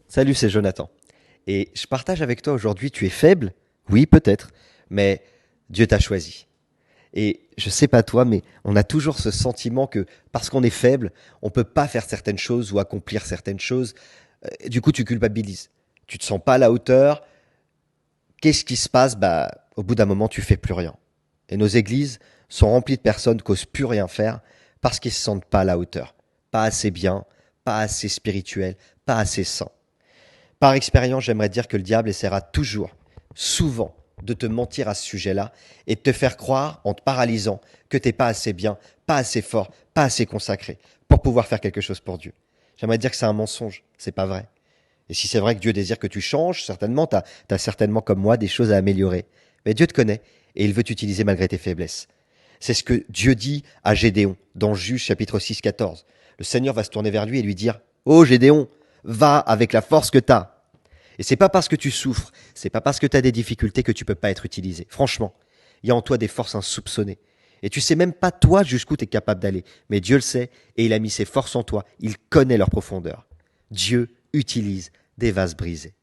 Salut, c'est Jonathan. Et je partage avec toi aujourd'hui, tu es faible? Oui, peut-être, mais Dieu t'a choisi. Et je sais pas toi, mais on a toujours ce sentiment que parce qu'on est faible, on peut pas faire certaines choses ou accomplir certaines choses. Du coup, tu culpabilises. Tu te sens pas à la hauteur. Qu'est-ce qui se passe? Bah, au bout d'un moment, tu fais plus rien. Et nos églises sont remplies de personnes qui osent plus rien faire parce qu'ils se sentent pas à la hauteur. Pas assez bien, pas assez spirituel, pas assez sain. Par expérience, j'aimerais dire que le diable essaiera toujours, souvent, de te mentir à ce sujet-là et de te faire croire, en te paralysant, que t'es pas assez bien, pas assez fort, pas assez consacré pour pouvoir faire quelque chose pour Dieu. J'aimerais dire que c'est un mensonge, c'est pas vrai. Et si c'est vrai que Dieu désire que tu changes, certainement, t'as certainement comme moi des choses à améliorer. Mais Dieu te connaît et il veut t'utiliser malgré tes faiblesses. C'est ce que Dieu dit à Gédéon dans Juge chapitre 6, 14. Le Seigneur va se tourner vers lui et lui dire: Oh Gédéon, va avec la force que t'as. Et c'est pas parce que tu souffres, c'est pas parce que tu as des difficultés que tu peux pas être utilisé. Franchement, il y a en toi des forces insoupçonnées. Et tu sais même pas toi jusqu'où tu es capable d'aller. Mais Dieu le sait et il a mis ses forces en toi. Il connaît leur profondeur. Dieu utilise des vases brisés.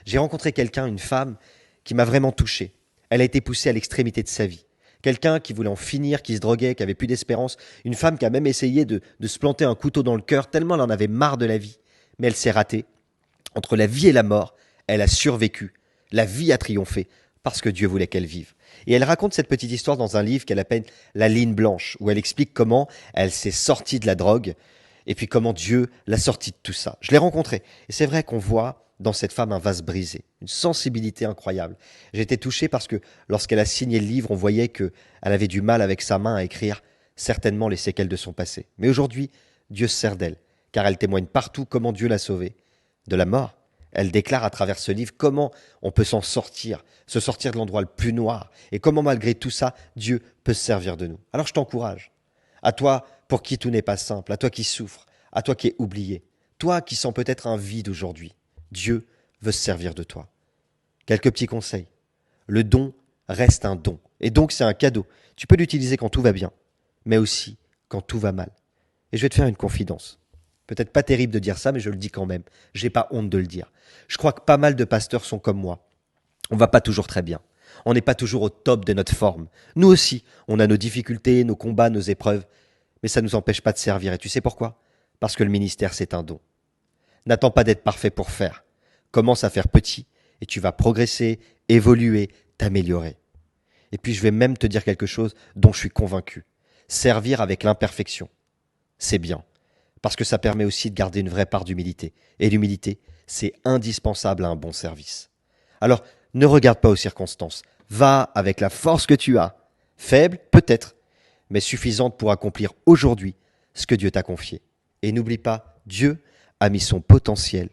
J'ai rencontré quelqu'un, une femme, qui m'a vraiment touché. Elle a été poussée à l'extrémité de sa vie. Quelqu'un qui voulait en finir, qui se droguait, qui avait plus d'espérance. Une femme qui a même essayé de se planter un couteau dans le cœur tellement elle en avait marre de la vie. Mais elle s'est ratée. Entre la vie et la mort, elle a survécu. La vie a triomphé parce que Dieu voulait qu'elle vive. Et elle raconte cette petite histoire dans un livre qu'elle appelle La ligne blanche, où elle explique comment elle s'est sortie de la drogue et puis comment Dieu l'a sortie de tout ça. Je l'ai rencontrée et c'est vrai qu'on voit dans cette femme un vase brisé, une sensibilité incroyable. J'ai été touché parce que lorsqu'elle a signé le livre, on voyait qu'elle avait du mal avec sa main à écrire certainement les séquelles de son passé. Mais aujourd'hui, Dieu se sert d'elle, car elle témoigne partout comment Dieu l'a sauvée de la mort. Elle déclare à travers ce livre comment on peut s'en sortir, se sortir de l'endroit le plus noir, et comment malgré tout ça, Dieu peut se servir de nous. Alors je t'encourage, à toi pour qui tout n'est pas simple, à toi qui souffres, à toi qui es oublié, toi qui sens peut-être un vide aujourd'hui, Dieu veut se servir de toi. Quelques petits conseils. Le don reste un don, et donc c'est un cadeau. Tu peux l'utiliser quand tout va bien, mais aussi quand tout va mal. Et je vais te faire une confidence. Peut-être pas terrible de dire ça, mais je le dis quand même. J'ai pas honte de le dire. Je crois que pas mal de pasteurs sont comme moi. On va pas toujours très bien. On n'est pas toujours au top de notre forme. Nous aussi, on a nos difficultés, nos combats, nos épreuves. Mais ça ne nous empêche pas de servir. Et tu sais pourquoi? Parce que le ministère, c'est un don. N'attends pas d'être parfait pour faire. Commence à faire petit et tu vas progresser, évoluer, t'améliorer. Et puis je vais même te dire quelque chose dont je suis convaincu. Servir avec l'imperfection, c'est bien. Parce que ça permet aussi de garder une vraie part d'humilité. Et l'humilité, c'est indispensable à un bon service. Alors, ne regarde pas aux circonstances. Va avec la force que tu as. Faible, peut-être, mais suffisante pour accomplir aujourd'hui ce que Dieu t'a confié. Et n'oublie pas, Dieu a mis son potentiel